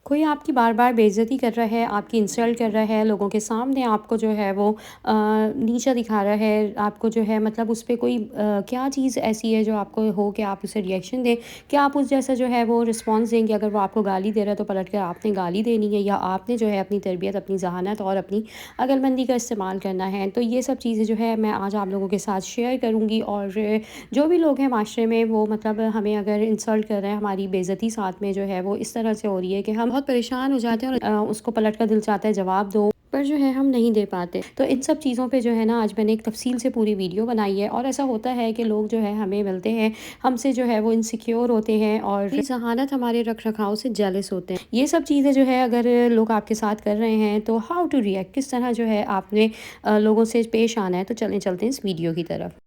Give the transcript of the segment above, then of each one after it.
کوئی آپ کی بار بار بےعزتی کر رہا ہے، آپ کی انسلٹ کر رہا ہے، لوگوں کے سامنے آپ کو جو ہے وہ نیچا دکھا رہا ہے، آپ کو جو ہے مطلب اس پہ کوئی کیا چیز ایسی ہے جو آپ کو ہو کہ آپ اسے ریئیکشن دیں، کیا آپ اس جیسا جو ہے وہ رسپانس دیں گے؟ اگر وہ آپ کو گالی دے رہا ہے تو پلٹ کر آپ نے گالی دینی ہے، یا آپ نے جو ہے اپنی تربیت، اپنی ذہانت اور اپنی عقل مندی کا استعمال کرنا ہے؟ تو یہ سب چیزیں جو ہے میں آج آپ لوگوں کے ساتھ شیئر کروں گی، اور جو بھی لوگ ہیں معاشرے میں وہ مطلب ہمیں اگر انسلٹ کر رہے ہیں، ہماری بےعزتی ساتھ میں جو ہے وہ اس طرح سے ہو رہی ہے کہ ہم بہت پریشان ہو جاتے ہیں، اور اس کو پلٹ کر دل چاہتا ہے جواب دو، پر جو ہے ہم نہیں دے پاتے۔ تو ان سب چیزوں پہ جو ہے نا آج میں نے ایک تفصیل سے پوری ویڈیو بنائی ہے، اور ایسا ہوتا ہے کہ لوگ جو ہے ہمیں ملتے ہیں، ہم سے جو ہے وہ انسیکیور ہوتے ہیں، اور ذہانت ہمارے رکھ رکھاؤ سے جیلس ہوتے ہیں۔ یہ سب چیزیں جو ہے اگر لوگ آپ کے ساتھ کر رہے ہیں تو ہاؤ ٹو ریئیکٹ، کس طرح جو ہے آپ نے لوگوں سے پیش آنا ہے۔ تو چلتے ہیں اس ویڈیو کی طرف۔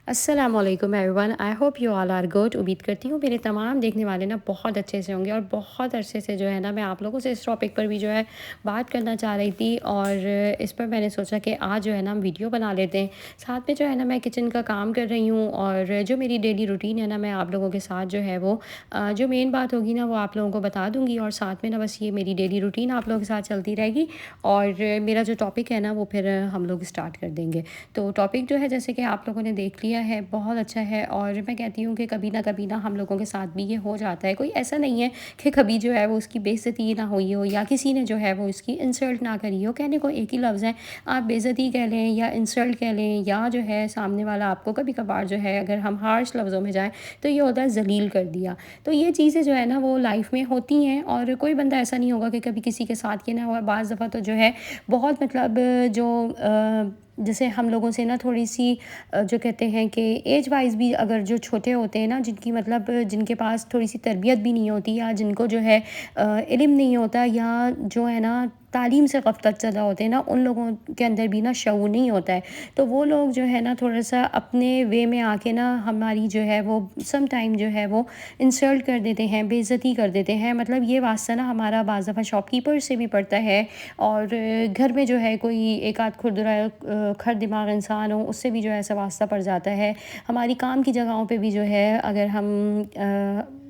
السلام علیکم everyone, I hope you all are good. امید کرتی ہوں میرے تمام دیکھنے والے نا بہت اچھے سے ہوں گے، اور بہت عرصے سے جو ہے نا میں آپ لوگوں سے اس ٹاپک پر بھی جو ہے بات کرنا چاہ رہی تھی، اور اس پر میں نے سوچا کہ آج جو ہے نا ہم ویڈیو بنا لیتے ہیں۔ ساتھ میں جو ہے نا میں کچن کا کام کر رہی ہوں، اور جو میری ڈیلی روٹین ہے نا میں آپ لوگوں کے ساتھ جو ہے وہ جو مین بات ہوگی نا وہ آپ لوگوں کو بتا دوں گی، اور ساتھ میں نا بس یہ میری ڈیلی روٹین آپ لوگوں کے ساتھ چلتی رہے گی، اور میرا جو ٹاپک ہے نا وہ پھر ہم لوگ اسٹارٹ کر دیں گے۔ تو ٹاپک جو ہے جیسے کہ آپ لوگوں نے دیکھ لیا ہے، بہت اچھا ہے، اور میں کہتی ہوں کہ کبھی نہ ہم لوگوں کے ساتھ بھی یہ ہو جاتا ہے۔ کوئی ایسا نہیں ہے کہ کبھی جو ہے وہ اس کی بےعزتی نہ ہوئی ہو، یا کسی نے جو ہے وہ اس کی انسلٹ نہ کری ہو۔ کہنے کو ایک ہی لفظ ہے، آپ بےعزتی کہہ لیں یا انسلٹ کہہ لیں، یا جو ہے سامنے والا آپ کو کبھی کبھار جو ہے اگر ہم ہارش لفظوں میں جائیں تو یہ ہوتا ہے ذلیل کر دیا۔ تو یہ چیزیں جو ہے نا وہ لائف میں ہوتی ہیں، اور کوئی بندہ ایسا نہیں ہوگا کہ کبھی کسی کے ساتھ یہ نہ ہوا۔ بعض دفعہ تو جو ہے بہت مطلب جو جیسے ہم لوگوں سے نا تھوڑی سی جو کہتے ہیں کہ ایج وائز بھی اگر جو چھوٹے ہوتے ہیں نا، جن کی مطلب جن کے پاس تھوڑی سی تربیت بھی نہیں ہوتی، یا جن کو جو ہے علم نہیں ہوتا، یا جو ہے نا تعلیم سے غفلت زدہ ہوتے ہیں نا، ان لوگوں کے اندر بھی نا شعور نہیں ہوتا ہے۔ تو وہ لوگ جو ہے نا تھوڑا سا اپنے وے میں آ کے نا ہماری جو ہے وہ سم ٹائم جو ہے وہ انسلٹ کر دیتے ہیں، بےعزتی کر دیتے ہیں۔ مطلب یہ واسطہ نا ہمارا بعض دفعہ شاپ کیپر سے بھی پڑتا ہے، اور گھر میں جو ہے کوئی ایک آدھ کھردرا کھر دماغ انسان ہو، اس سے بھی جو ہے ایسا واسطہ پڑ جاتا ہے۔ ہماری کام کی جگہوں پہ بھی جو ہے اگر ہم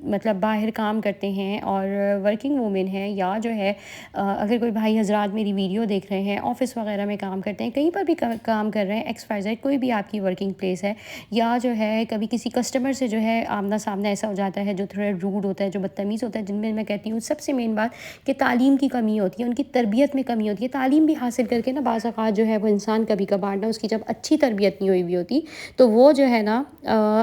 مطلب باہر کام کرتے ہیں اور ورکنگ وومن ہیں، یا جو ہے اگر کوئی بھائی حضرات میری ویڈیو دیکھ رہے ہیں، آفس وغیرہ میں کام کرتے ہیں، کہیں پر بھی کام کر رہے ہیں، ایکس وائی زیڈ کوئی بھی آپ کی ورکنگ پلیس ہے، یا جو ہے کبھی کسی کسٹمر سے جو ہے آمنا سامنا ایسا ہو جاتا ہے جو تھوڑا روڈ ہوتا ہے، جو بدتمیز ہوتا ہے، جن میں کہتی ہوں سب سے مین بات کہ تعلیم کی کمی ہوتی ہے، ان کی تربیت میں کمی ہوتی ہے۔ تعلیم بھی حاصل کر کے نا بعض اوقات جو ہے وہ انسان کبھی کبھار نا اس کی جب اچھی تربیت نہیں ہوئی ہوتی تو وہ جو ہے نا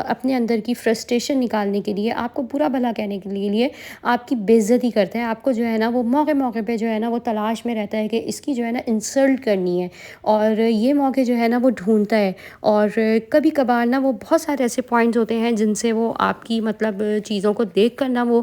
اپنے اندر کی فرسٹریشن نکالنے کے لیے، آپ کو برا بھلا کہنے کے لیے آپ کی بےعزتی کرتا ہے۔ آپ کو جو ہے نا وہ موقع پہ جو ہے نا وہ تلاش میں رہتا ہے کہ اس کی جو ہے نا انسلٹ کرنی ہے، اور یہ موقع جو ہے نا وہ ڈھونڈتا ہے۔ اور کبھی کبھار نا وہ بہت سارے ایسے پوائنٹس ہوتے ہیں جن سے وہ آپ کی مطلب چیزوں کو دیکھ کر نا وہ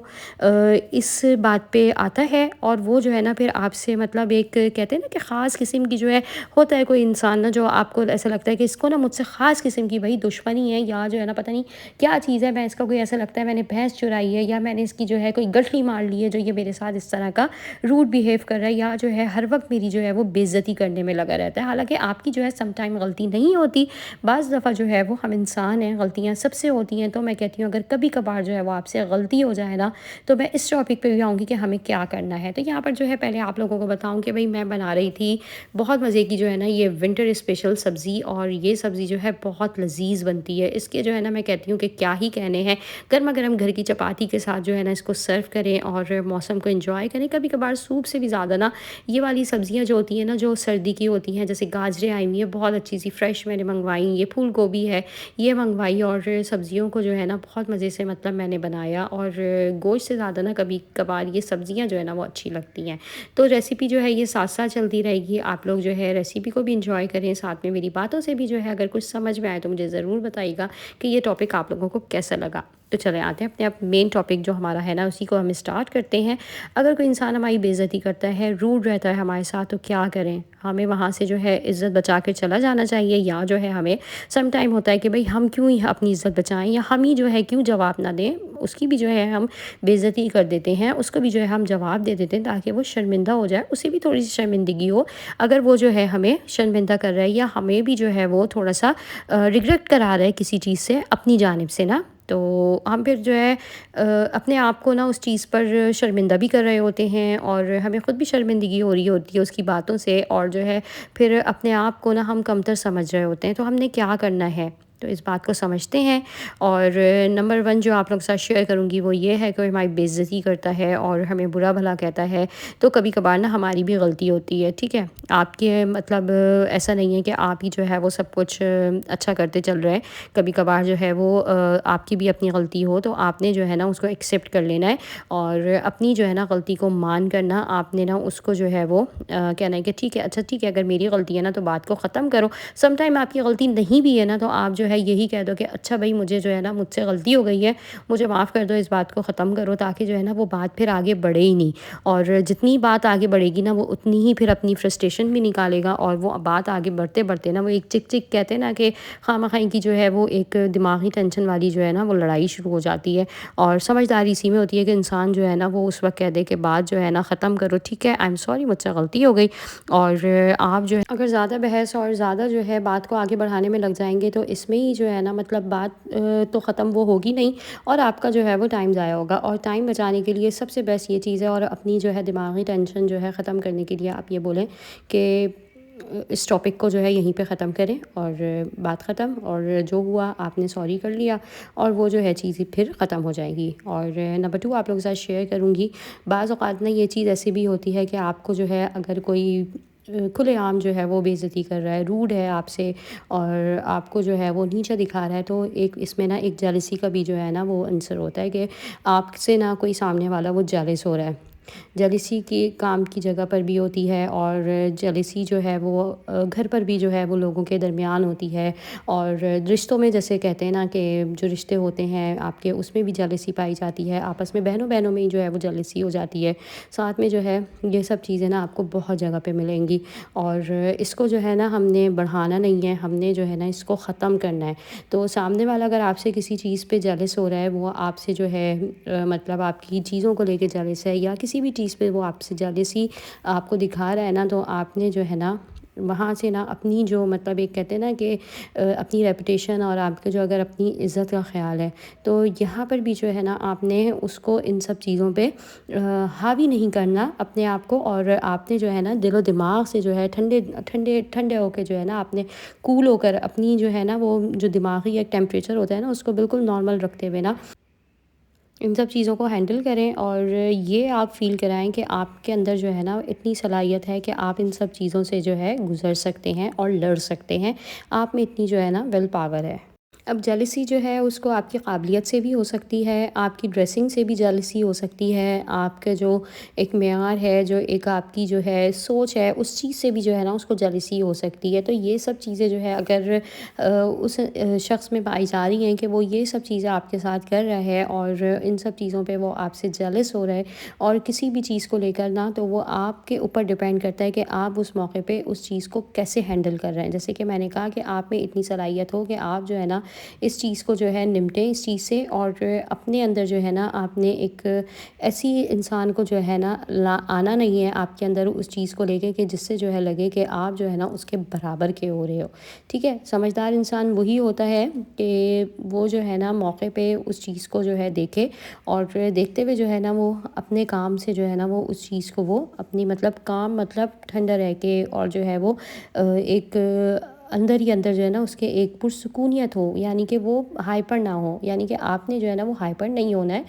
اس بات پہ آتا ہے، اور وہ جو ہے نا پھر آپ سے مطلب ایک کہتے ہیں نا کہ خاص قسم کی جو ہے ہوتا ہے کوئی انسان نا جو آپ کو ایسا لگتا ہے کہ اس کو نا مجھ سے خاص قسم کی بھائی دشمنی ہے، یا جو ہے نا پتہ نہیں کیا چیز ہے، میں اس کا کوئی ایسا لگتا ہے میں نے بھینس چرائی ہے، یا میں نے اس کی جو ہے کوئی گٹھلی مار لی ہے جو یہ میرے ساتھ اس طرح کا روڈ بیہیو کر رہا ہے، یا جو ہے ہر وقت میری جو ہے وہ بےعزتی کرنے میں لگا رہتا ہے۔ حالانکہ آپ کی جو ہے سم ٹائم غلطی نہیں ہوتی، بعض دفعہ جو ہے وہ ہم انسان ہیں، غلطیاں سب سے ہوتی ہیں۔ تو میں کہتی ہوں اگر کبھی کبھار جو ہے وہ آپ سے غلطی ہو جائے نا، تو میں اس ٹاپک پہ بھی آؤں گی کہ ہمیں کیا کرنا ہے۔ تو یہاں پر جو ہے پہلے آپ لوگوں کو بتاؤں کہ بھئی میں بنا رہی تھی بہت مزے کی جو ہے نا یہ ونٹر اسپیشل سبزی، اور یہ سبزی جو ہے بہت لذیذ بنتی ہے۔ اس کے جو ہے نا میں کہتی ہوں کہ کیا ہی کہنے ہیں، گرما گرم گھر کی چپاتی کے ساتھ جو ہے نا اس کو سرو کریں اور موسم کو انجوائے کریں۔ کبھی کبھار سوپ سے بھی زیادہ نا یہ والی سبزیاں جو ہوتی ہیں نا جو سردی کی ہوتی ہیں، جیسے گاجریں آئی ہوئی ہیں بہت اچھی سی فریش میں نے منگوائی، یہ پھول گوبھی ہے یہ منگوائی، اور سبزیوں کو جو ہے نا بہت مزے سے مطلب میں نے بنایا، اور گوشت سے زیادہ نا کبھی کبھار یہ سبزیاں جو ہے نا وہ اچھی لگتی ہیں۔ تو ریسیپی جو ہے یہ ساتھ ساتھ چلتی رہے گی، آپ لوگ جو ہے ریسیپی کو بھی انجوائے کریں، ساتھ میں میری باتوں سے بھی جو ہے اگر کچھ سمجھ میں آئے تو مجھے ضرور بتائیے گا کہ یہ ٹاپک آپ لوگوں کو کیسا لگا۔ تو چلیں آتے ہیں اپنے مین ٹاپک جو ہمارا ہے نا اسی کو ہم اسٹارٹ کرتے ہیں۔ اگر کوئی انسان ہماری بےعزتی کرتا ہے، روڈ رہتا ہے ہمارے ساتھ، تو کیا کریں؟ ہمیں وہاں سے جو ہے عزت بچا کے چلا جانا چاہیے، یا جو ہے ہمیں سم ٹائم ہوتا ہے کہ بھئی ہم کیوں ہی اپنی عزت بچائیں، یا ہم ہی جو ہے کیوں جواب نہ دیں، اس کی بھی جو ہے ہم بےعزتی کر دیتے ہیں، اس کو بھی جو ہے ہم جواب دے دیتے ہیں تاکہ وہ شرمندہ ہو جائے، اسے بھی تھوڑی سی شرمندگی ہو اگر وہ جو ہے ہمیں شرمندہ کر رہا ہے، یا ہمیں بھی جو ہے وہ تھوڑا سا ریگریٹ کرا رہا ہے کسی چیز سے اپنی جانب سے نا۔ تو ہم پھر جو ہے اپنے آپ کو نا اس چیز پر شرمندہ بھی کر رہے ہوتے ہیں، اور ہمیں خود بھی شرمندگی ہو رہی ہوتی ہے اس کی باتوں سے، اور جو ہے پھر اپنے آپ کو نا ہم کمتر سمجھ رہے ہوتے ہیں۔ تو ہم نے کیا کرنا ہے، تو اس بات کو سمجھتے ہیں۔ اور نمبر 1 جو آپ لوگوں کے ساتھ شیئر کروں گی وہ یہ ہے کہ ہماری بے عزتی کرتا ہے اور ہمیں برا بھلا کہتا ہے، تو کبھی کبھار نا ہماری بھی غلطی ہوتی ہے، ٹھیک ہے؟ آپ کے مطلب ایسا نہیں ہے کہ آپ ہی جو ہے وہ سب کچھ اچھا کرتے چل رہے ہیں، کبھی کبھار جو ہے وہ آپ کی بھی اپنی غلطی ہو تو آپ نے جو ہے نا اس کو ایکسیپٹ کر لینا ہے، اور اپنی جو ہے نا غلطی کو مان کرنا، آپ نے نا اس کو جو ہے وہ کہنا ہے کہ ٹھیک ہے، اچھا ٹھیک ہے، اگر میری غلطی ہے نا تو بات کو ختم کرو۔ سم ٹائم آپ کی غلطی نہیں بھی ہے نا تو آپ جو ہے یہی کہہ دو کہ اچھا بھائی مجھے جو ہے نا مجھ سے غلطی ہو گئی ہے، مجھے معاف کر دو، اس بات کو ختم کرو، تاکہ جو ہے نا وہ بات پھر آگے بڑھے ہی نہیں۔ اور جتنی بات آگے بڑھے گی نا وہ اتنی ہی پھر اپنی فرسٹریشن بھی نکالے گا، اور وہ بات آگے بڑھتے بڑھتے نا وہ ایک چک چک کہتے ہیں نا کہ خواہ مخواہ کی جو ہے وہ ایک دماغی ٹینشن والی جو ہے نا وہ لڑائی شروع ہو جاتی ہے۔ اور سمجھداری اسی میں ہوتی ہے کہ انسان جو ہے نا وہ اس وقت کہہ دے کہ بات جو ہے نا ختم کرو، ٹھیک ہے، آئی ایم سوری، مجھ سے غلطی ہو گئی۔ اور آپ جو ہے اگر زیادہ بحث اور زیادہ جو ہے بات کو آگے بڑھانے میں لگ جائیں گے تو اس میں ہی جو ہے نا مطلب بات تو ختم وہ ہوگی نہیں، اور آپ کا جو ہے وہ ٹائم ضائع ہوگا۔ اور ٹائم بچانے کے لیے سب سے بیسٹ یہ چیز ہے، اور اپنی جو ہے دماغی ٹینشن جو ہے ختم کرنے کے لیے آپ یہ بولیں کہ اس ٹاپک کو جو ہے یہیں پہ ختم کریں، اور بات ختم، اور جو ہوا آپ نے سوری کر لیا، اور وہ جو ہے چیز پھر ختم ہو جائے گی۔ اور نمبر 2 آپ لوگوں کے ساتھ شیئر کروں گی، بعض اوقات نا یہ چیز ایسی بھی ہوتی ہے کہ آپ کو جو ہے اگر کوئی کھلے عام جو ہے وہ بے عزتی کر رہا ہے، روڈ ہے آپ سے، اور آپ کو جو ہے وہ نیچا دکھا رہا ہے، تو ایک اس میں نا ایک جیلسی کا بھی جو ہے نا وہ عنصر ہوتا ہے کہ آپ سے نا کوئی سامنے والا وہ جیلس ہو رہا ہے۔ جیلسی کی کام کی جگہ پر بھی ہوتی ہے، اور جیلسی جو ہے وہ گھر پر بھی جو ہے وہ لوگوں کے درمیان ہوتی ہے، اور رشتوں میں جیسے کہتے ہیں نا کہ جو رشتے ہوتے ہیں آپ کے اس میں بھی جیلسی پائی جاتی ہے، آپس میں بہنوں بہنوں میں ہی جو ہے وہ جیلسی ہو جاتی ہے، ساتھ میں جو ہے یہ سب چیزیں نا آپ کو بہت جگہ پہ ملیں گی۔ اور اس کو جو ہے نا ہم نے بڑھانا نہیں ہے، ہم نے جو ہے نا اس کو ختم کرنا ہے۔ تو سامنے والا اگر آپ سے کسی چیز پہ جیلس ہو رہا ہے، وہ آپ سے جو ہے مطلب آپ کی چیزوں کو لے کے جیلس ہے، یا کسی بھی چیز پہ وہ آپ سے جیلسی آپ کو دکھا رہا ہے نا، تو آپ نے جو ہے نا وہاں سے نا اپنی جو مطلب ایک کہتے ہیں نا کہ اپنی ریپوٹیشن اور آپ کے جو اگر اپنی عزت کا خیال ہے، تو یہاں پر بھی جو ہے نا آپ نے اس کو ان سب چیزوں پہ حاوی نہیں کرنا اپنے آپ کو، اور آپ نے جو ہے نا دل و دماغ سے جو ہے ٹھنڈے ٹھنڈے ٹھنڈے ہو کے جو ہے نا آپ نے کول ہو کر اپنی جو ہے نا وہ جو دماغی ایک ٹیمپریچر ہوتا ہے نا اس کو بالکل نارمل رکھتے ہوئے نا ان سب چیزوں کو ہینڈل کریں، اور یہ آپ فیل کرائیں کہ آپ کے اندر جو ہے نا اتنی صلاحیت ہے کہ آپ ان سب چیزوں سے جو ہے گزر سکتے ہیں اور لڑ سکتے ہیں، آپ میں اتنی جو ہے نا ول پاور ہے۔ اب جیلسی جو ہے اس کو آپ کی قابلیت سے بھی ہو سکتی ہے، آپ کی ڈریسنگ سے بھی جیلسی ہو سکتی ہے، آپ کا جو ایک معیار ہے، جو ایک آپ کی جو ہے سوچ ہے، اس چیز سے بھی جو ہے نا اس کو جیلسی ہو سکتی ہے۔ تو یہ سب چیزیں جو ہے اگر اس شخص میں پائی جا رہی ہیں کہ وہ یہ سب چیزیں آپ کے ساتھ کر رہا ہے، اور ان سب چیزوں پہ وہ آپ سے جیلس ہو رہا ہے، اور کسی بھی چیز کو لے کر نا، تو وہ آپ کے اوپر ڈیپینڈ کرتا ہے کہ آپ اس موقع پہ اس چیز کو کیسے ہینڈل کر رہے ہیں۔ جیسے کہ میں نے کہا کہ آپ میں اتنی صلاحیت ہو کہ آپ جو ہے نا اس چیز کو جو ہے نمٹیں اس چیز سے، اور اپنے اندر جو ہے نا آپ نے ایک ایسی انسان کو جو ہے نا آنا نہیں ہے آپ کے اندر اس چیز کو لے کے کہ جس سے جو ہے لگے کہ آپ جو ہے نا اس کے برابر کے ہو رہے ہو، ٹھیک ہے؟ سمجھدار انسان وہی ہوتا ہے کہ وہ جو ہے نا موقع پہ اس چیز کو جو ہے دیکھے، اور دیکھتے ہوئے جو ہے نا وہ اپنے کام سے جو ہے نا وہ اس چیز کو وہ اپنی مطلب کام مطلب ٹھنڈا رہ کے، اور جو ہے وہ ایک اندر ہی اندر جو ہے نا اس کے ایک پرسکونیت ہو، یعنی کہ وہ ہائپر نہ ہو، یعنی کہ آپ نے جو ہے نا وہ ہائپر نہیں ہونا ہے،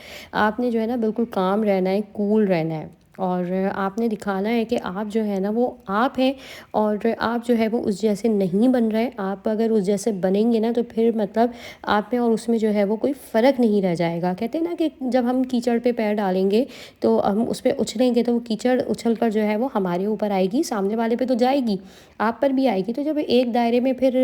آپ نے جو ہے نا بالکل کام رہنا ہے، کول رہنا ہے، اور آپ نے دکھانا ہے کہ آپ جو ہے نا وہ آپ ہیں، اور آپ جو ہے وہ اس جیسے نہیں بن رہے۔ آپ اگر اس جیسے بنیں گے نا تو پھر مطلب آپ میں اور اس میں جو ہے وہ کوئی فرق نہیں رہ جائے گا۔ کہتے ہیں نا کہ جب ہم کیچڑ پہ پیر ڈالیں گے تو ہم اس پہ اچھلیں گے تو وہ کیچڑ اچھل کر جو ہے وہ ہمارے اوپر آئے گی، سامنے والے پہ تو جائے گی، آپ پر بھی آئے گی۔ تو جب ایک دائرے میں پھر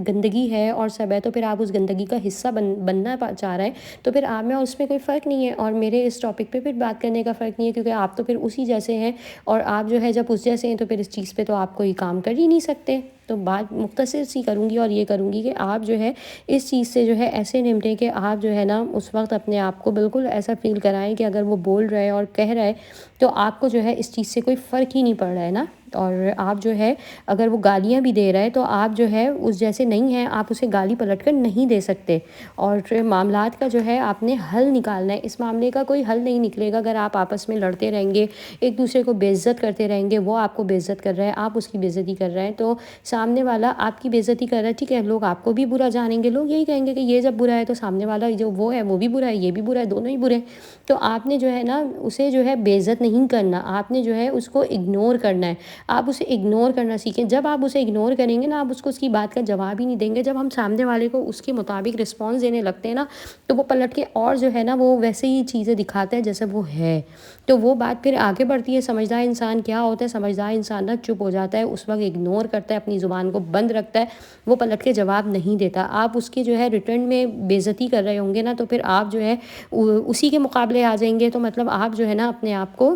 گندگی ہے اور سب ہے، تو پھر آپ اس گندگی کا حصہ بننا چاہ رہے ہیں، تو پھر آپ میں اور اس میں کوئی فرق نہیں ہے، اور میرے اس ٹاپک پہ پھر بات کرنے کا فرق نہیں ہے، کیونکہ آپ تو پھر اسی جیسے ہیں، اور آپ جو ہے جب اس جیسے ہیں تو پھر اس چیز پہ تو آپ کوئی کام کر ہی نہیں سکتے۔ تو بات مختصر سی کروں گی اور یہ کروں گی کہ آپ جو ہے اس چیز سے جو ہے ایسے نمٹیں کہ آپ جو ہے نا اس وقت اپنے آپ کو بالکل ایسا فیل کرائیں کہ اگر وہ بول رہا ہے اور کہہ رہا ہے تو آپ کو جو ہے اس چیز سے کوئی فرق ہی نہیں پڑ رہا ہے نا. اور آپ جو ہے اگر وہ گالیاں بھی دے رہا ہے تو آپ جو ہے اس جیسے نہیں ہیں, آپ اسے گالی پلٹ کر نہیں دے سکتے. اور معاملات کا جو ہے آپ نے حل نکالنا ہے. اس معاملے کا کوئی حل نہیں نکلے گا اگر آپ آپس میں لڑتے رہیں گے, ایک دوسرے کو بے عزت کرتے رہیں گے. وہ آپ کو بے عزت کر رہا ہے, آپ اس کی بے عزتی کر رہے ہیں, تو سامنے والا آپ کی بے عزتی کر رہا ہے, ٹھیک ہے, لوگ آپ کو بھی برا جانیں گے. لوگ یہی کہیں گے کہ یہ جب برا ہے تو سامنے والا جو وہ ہے وہ بھی برا ہے, یہ بھی برا ہے, دونوں ہی برے ہیں. تو آپ نے جو ہے نا اسے جو ہے بے عزت نہیں کرنا, آپ نے جو ہے اس کو اگنور کرنا ہے. آپ اسے اگنور کرنا سیکھیں. جب آپ اسے اگنور کریں گے نا, آپ اس کی بات کا جواب ہی نہیں دیں گے. جب ہم سامنے والے کو اس کے مطابق رسپانس دینے لگتے ہیں نا, تو وہ پلٹ کے اور جو ہے نا وہ ویسے ہی چیزیں دکھاتا ہے جیسے وہ ہے. تو وہ بات پھر آگے بڑھتی ہے. سمجھدار انسان کیا ہوتا ہے؟ سمجھدار انسان نا چپ ہو جاتا ہے, اس وقت اگنور کرتا ہے, اپنی زبان کو بند رکھتا ہے, وہ پلٹ کے جواب نہیں دیتا. آپ اس کی جو ہے ریٹرن میں بے عزتی کر رہے ہوں گے نا, تو پھر آپ جو ہے اسی کے مقابلے آ جائیں گے. تو مطلب آپ جو ہے نا اپنے آپ کو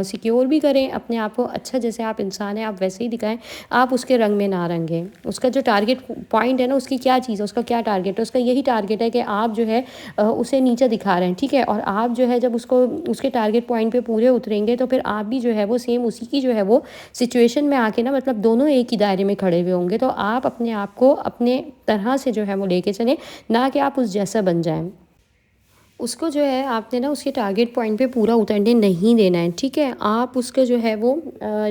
سیکیور بھی کریں, اپنے آپ کو اچھا, جیسے آپ انسان ہیں آپ ویسے ہی دکھائیں, آپ اس کے رنگ میں نہ رنگیں. اس کا جو ٹارگٹ پوائنٹ ہے نا, اس کی کیا چیز ہے, اس کا کیا ٹارگٹ ہے, اس کا یہی ٹارگٹ ہے کہ آپ جو ہے اسے نیچے دکھا رہے ہیں, ٹھیک ہے. اور آپ جو ہے جب اس کے ٹارگٹ پوائنٹ پہ پورے اتریں گے, تو پھر آپ بھی جو ہے وہ سیم اسی کی جو ہے وہ سچویشن میں آ کے نا, مطلب دونوں ایک ہی دائرے میں کھڑے ہوئے ہوں گے. تو آپ اپنے آپ کو اپنے طرح سے جو ہے وہ لے کے چلیں, نہ کہ آپ اس جیسا بن جائیں. اس کو جو ہے آپ نے نا اس کے ٹارگٹ پوائنٹ پہ پورا اترنے نہیں دینا ہے, ٹھیک ہے. آپ اس کا جو ہے وہ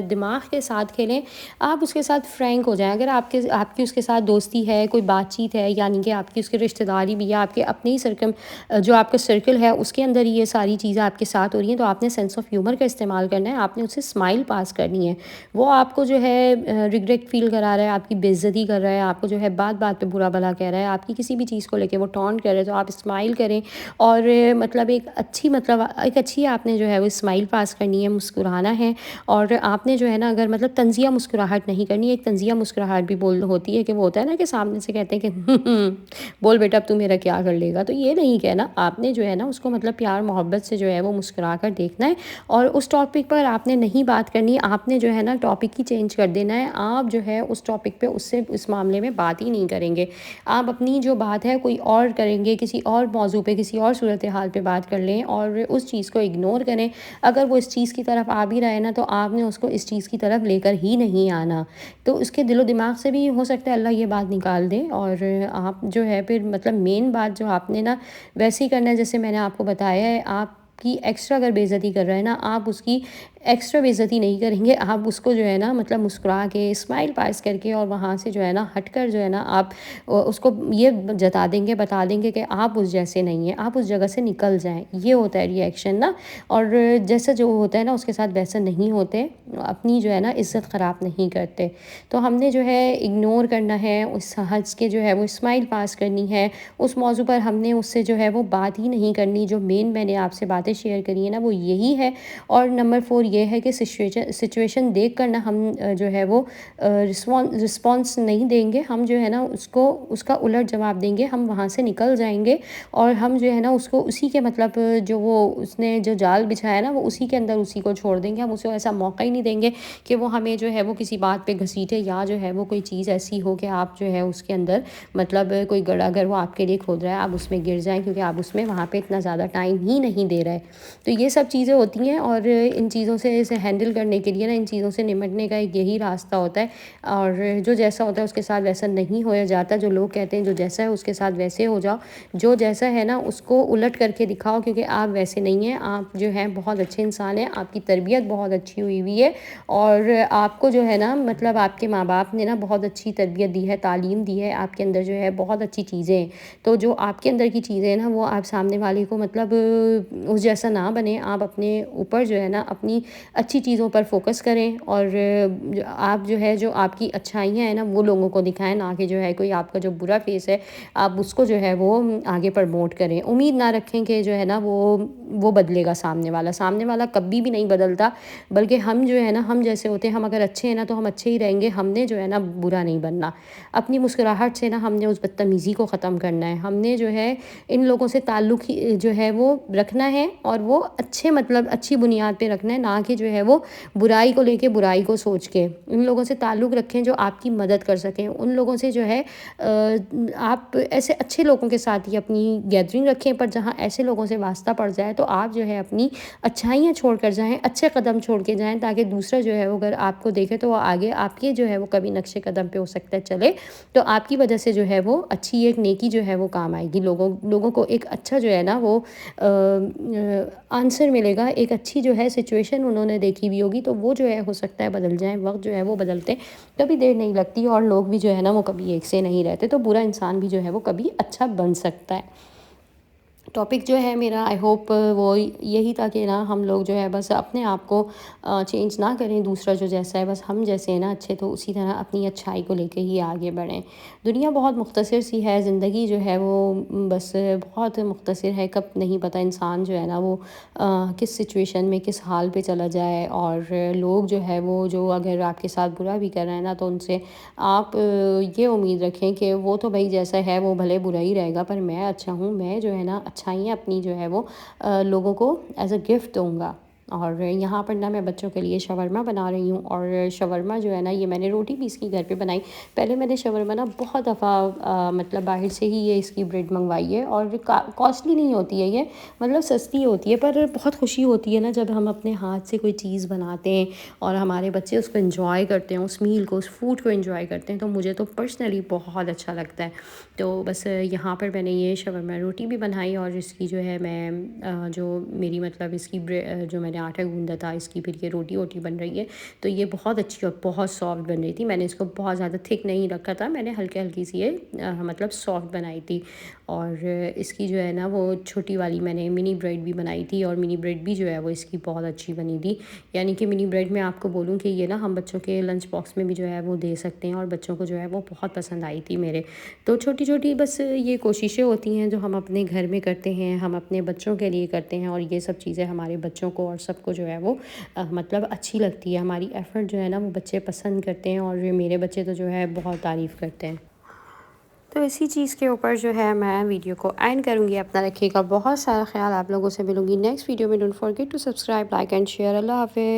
دماغ کے ساتھ کھیلیں, آپ اس کے ساتھ فرینک ہو جائیں. اگر آپ کی اس کے ساتھ دوستی ہے, کوئی بات چیت ہے, یعنی کہ آپ کی اس کے رشتہ داری بھی ہے, آپ کے اپنے ہی جو آپ کا سرکل ہے اس کے اندر ہی یہ ساری چیزیں آپ کے ساتھ ہو رہی ہیں, تو آپ نے سینس آف ہیومر کا استعمال کرنا ہے. آپ نے اسے اسمائل پاس کرنی ہے. وہ آپ کو جو ہے ریگریٹ فیل کرا رہا ہے, آپ کی بے عزتی کر رہا ہے, آپ کو جو ہے بات بات پہ برا بھلا کہہ رہا ہے, آپ کی کسی بھی چیز کو لے کے وہ ٹونٹ کر رہے ہیں, تو آپ اسمائل کریں. اور مطلب ایک اچھی آپ نے جو ہے وہ اسمائل پاس کرنی ہے, مسکرانا ہے. اور آپ نے جو ہے نا اگر مطلب طنزیہ مسکراہٹ نہیں کرنی. ایک طنزیہ مسکراہٹ بھی ہوتی ہے کہ وہ ہوتا ہے نا کہ سامنے سے کہتے ہیں کہ بول بیٹا اب تو میرا کیا کر لے گا, تو یہ نہیں کہنا. آپ نے جو ہے نا اس کو مطلب پیار محبت سے جو ہے وہ مسکرا کر دیکھنا ہے. اور اس ٹاپک پر آپ نے نہیں بات کرنی, آپ نے جو ہے نا ٹاپک ہی چینج کر دینا ہے. آپ جو ہے اس ٹاپک پہ اس معاملے میں بات ہی نہیں کریں گے. آپ اپنی جو بات ہے کوئی اور کریں گے, کسی اور موضوع پہ, کسی اور صورتحال پہ بات کر لیں, اور اس چیز کو اگنور کریں. اگر وہ اس چیز کی طرف آ بھی رہے نا, تو آپ نے اس کو اس چیز کی طرف لے کر ہی نہیں آنا. تو اس کے دل و دماغ سے بھی ہو سکتا ہے اللہ یہ بات نکال دے. اور آپ جو ہے پھر مطلب مین بات جو آپ نے نا ویسے ہی کرنا ہے جیسے میں نے آپ کو بتایا ہے. آپ کی ایکسٹرا اگر بے عزتی کر رہے ہیں نا, آپ اس کی ایکسٹرا بے عزتی نہیں کریں گے. آپ اس کو جو ہے نا مطلب مسکرا کے, اسمائل پاس کر کے, اور وہاں سے جو ہے نا ہٹ کر جو ہے نا آپ اس کو یہ بتا دیں گے کہ آپ اس جیسے نہیں ہیں, آپ اس جگہ سے نکل جائیں. یہ ہوتا ہے ری ایکشن نا. اور جیسا جو ہوتا ہے نا اس کے ساتھ ویسا نہیں ہوتے, اپنی جو ہے نا عزت خراب نہیں کرتے. تو ہم نے جو ہے اگنور کرنا ہے, اس ہنس کے جو ہے وہ اسمائل پاس کرنی ہے. اس موضوع پر ہم نے اس سے جو ہے وہ بات ہی نہیں کرنی. جو مین میں نے آپ سے باتیں شیئر کری ہیں نا وہ یہی ہے. اور نمبر 4 یہ ہے کہ سچویشن دیکھ کر نا ہم جو ہے وہ رسپانس نہیں دیں گے. ہم جو ہے نا اس کا الٹ جواب دیں گے, ہم وہاں سے نکل جائیں گے. اور ہم جو ہے نا اس کو اسی کے مطلب جو وہ اس نے جو جال بچھایا نا وہ اسی کے اندر اسی کو چھوڑ دیں گے. ہم اسے ایسا موقع ہی نہیں دیں گے کہ وہ ہمیں جو ہے وہ کسی بات پہ گھسیٹے, یا جو ہے وہ کوئی چیز ایسی ہو کہ آپ جو ہے اس کے اندر مطلب کوئی گڑھا اگر وہ آپ کے لیے کھود رہا ہے, آپ اس میں گر جائیں, کیونکہ آپ اس میں وہاں پہ اتنا زیادہ ٹائم ہی نہیں دے رہے. تو یہ سب چیزیں ہوتی ہیں. اور ان چیزوں سے اسے ہینڈل کرنے کے لیے نا, ان چیزوں سے نمٹنے کا ایک یہی راستہ ہوتا ہے. اور جو جیسا ہوتا ہے اس کے ساتھ ویسا نہیں ہو جاتا. جو لوگ کہتے ہیں جو جیسا ہے اس کے ساتھ ویسے ہو جاؤ, جو جیسا ہے نا اس کو الٹ کر کے دکھاؤ, کیونکہ آپ ویسے نہیں ہیں. آپ جو ہیں بہت اچھے انسان ہیں, آپ کی تربیت بہت اچھی ہوئی ہے, اور آپ کو جو ہے نا مطلب آپ کے ماں باپ نے نا بہت اچھی تربیت دی ہے, تعلیم دی ہے. آپ کے اندر جو ہے بہت اچھی چیزیں ہیں. تو جو آپ کے اندر کی چیزیں ہیں نا وہ آپ سامنے والے کو مطلب اس جیسا نہ بنے. آپ اپنے اوپر جو ہے نا اپنی اچھی چیزوں پر فوکس کریں, اور آپ جو ہے جو آپ کی اچھائیاں ہیں نا وہ لوگوں کو دکھائیں, نہ کہ جو ہے کوئی آپ کا جو برا فیس ہے آپ اس کو جو ہے وہ آگے پروموٹ کریں. امید نہ رکھیں کہ جو ہے نا وہ بدلے گا. سامنے والا کبھی بھی نہیں بدلتا, بلکہ ہم جو ہے نا ہم جیسے ہوتے ہیں. ہم اگر اچھے ہیں نا تو ہم اچھے ہی رہیں گے. ہم نے جو ہے نا برا نہیں بننا. اپنی مسکراہٹ سے نا ہم نے اس بدتمیزی کو ختم کرنا ہے. ہم نے جو ہے ان لوگوں سے تعلق جو ہے وہ رکھنا ہے, اور وہ اچھے مطلب اچھی بنیاد پہ رکھنا ہے، نہ کہ جو ہے وہ برائی کو لے کے برائی کو سوچ کے۔ ان لوگوں سے تعلق رکھیں جو آپ کی مدد کر سکیں، ان لوگوں سے جو ہے آپ ایسے اچھے لوگوں کے ساتھ ہی اپنی گیدرنگ رکھیں، پر جہاں ایسے لوگوں سے واسطہ پڑ جائے تو آپ جو ہے اپنی اچھائیاں چھوڑ کر جائیں، اچھے قدم چھوڑ کے جائیں، تاکہ دوسرا جو ہے وہ اگر آپ کو دیکھے تو وہ آگے آپ کے جو ہے وہ کبھی نقش قدم پہ ہو سکتا ہے چلے، تو آپ کی وجہ سے جو ہے وہ اچھی ایک نیکی جو ہے وہ کام آئے گی، لوگوں کو ایک اچھا جو ہے نا وہ آنسر ملے گا، ایک اچھی جو ہے سچویشن انہوں نے دیکھی ہوئی ہوگی، تو وہ جو ہے ہو سکتا ہے بدل جائیں، وقت جو ہے وہ بدلتے کبھی دیر نہیں لگتی، اور لوگ بھی جو ہے نا وہ کبھی ایک سے نہیں رہتے، تو برا انسان بھی جو ہے وہ کبھی اچھا بن سکتا ہے۔ ٹاپک جو ہے میرا آئی ہوپ وہ یہی تھا کہ نا ہم لوگ جو ہے بس اپنے آپ کو چینج نہ کریں، دوسرا جو جیسا ہے بس ہم جیسے ہیں نا اچھے، تو اسی طرح اپنی اچھائی کو لے کے ہی آگے بڑھیں۔ دنیا بہت مختصر سی ہے، زندگی جو ہے وہ بس بہت مختصر ہے، کب نہیں پتہ انسان جو ہے نا وہ کس سچویشن میں کس حال پہ چلا جائے، اور لوگ جو ہے وہ جو اگر آپ کے ساتھ برا بھی کر رہے ہیں نا تو ان سے آپ یہ امید رکھیں کہ وہ تو بھائی جیسا ہے وہ بھلے برا ہی رہے گا، پر میں اچھا ہوں، میں جو ہے نا اچھائیاں اپنی جو ہے وہ لوگوں کو ایز اے گفٹ دوں گا۔ اور یہاں پر نا میں بچوں کے لیے شاورما بنا رہی ہوں، اور شاورما جو ہے نا یہ میں نے روٹی بھی اس کی گھر پہ بنائی۔ پہلے میں نے شاورما نا بہت دفعہ مطلب باہر سے ہی یہ اس کی بریڈ منگوائی ہے، اور کاسٹلی نہیں ہوتی ہے یہ، مطلب سستی ہوتی ہے، پر بہت خوشی ہوتی ہے نا جب ہم اپنے ہاتھ سے کوئی چیز بناتے ہیں اور ہمارے بچے اس کو انجوائے کرتے ہیں، اس میل کو، اس فوڈ کو انجوائے کرتے ہیں، تو مجھے تو پرسنلی بہت اچھا لگتا ہے۔ تو بس یہاں پر میں نے یہ شاورما روٹی بھی بنائی، اور اس کی جو ہے میں جو میری مطلب اس کی جو میں نے آٹا گوندا تھا اس کی پھر یہ روٹی بن رہی ہے، تو یہ بہت اچھی اور بہت سافٹ بن رہی تھی۔ میں نے اس کو بہت زیادہ تھک نہیں رکھا تھا، میں نے ہلکی سی یہ مطلب سافٹ بنائی تھی۔ اور اس کی جو ہے نا وہ چھوٹی والی میں نے منی بریڈ بھی بنائی تھی، اور منی بریڈ بھی جو ہے وہ اس کی بہت اچھی بنی تھی، یعنی کہ منی بریڈ میں آپ کو بولوں کہ یہ نا ہم بچوں کے لنچ باکس میں بھی جو ہے وہ دے سکتے ہیں، اور بچوں کو جو ہے وہ بہت پسند آئی تھی میرے۔ تو چھوٹی چھوٹی بس یہ کوششیں ہوتی ہیں جو ہم اپنے گھر میں کرتے ہیں، ہم اپنے بچوں کے لیے کرتے ہیں، اور یہ سب چیزیں ہمارے بچوں کو اور سب کو جو ہے وہ مطلب اچھی لگتی ہے، ہماری ایفرٹ جو ہے نا وہ بچے پسند کرتے ہیں، اور میرے بچے تو جو ہے بہت تعریف کرتے ہیں۔ تو اسی چیز کے اوپر جو ہے میں ویڈیو کو اینڈ کروں گی۔ اپنا رکھیے گا بہت سارا خیال، آپ لوگوں سے ملوں گی نیکسٹ ویڈیو میں۔ Don't forget to subscribe, like and share. اللہ حافظ۔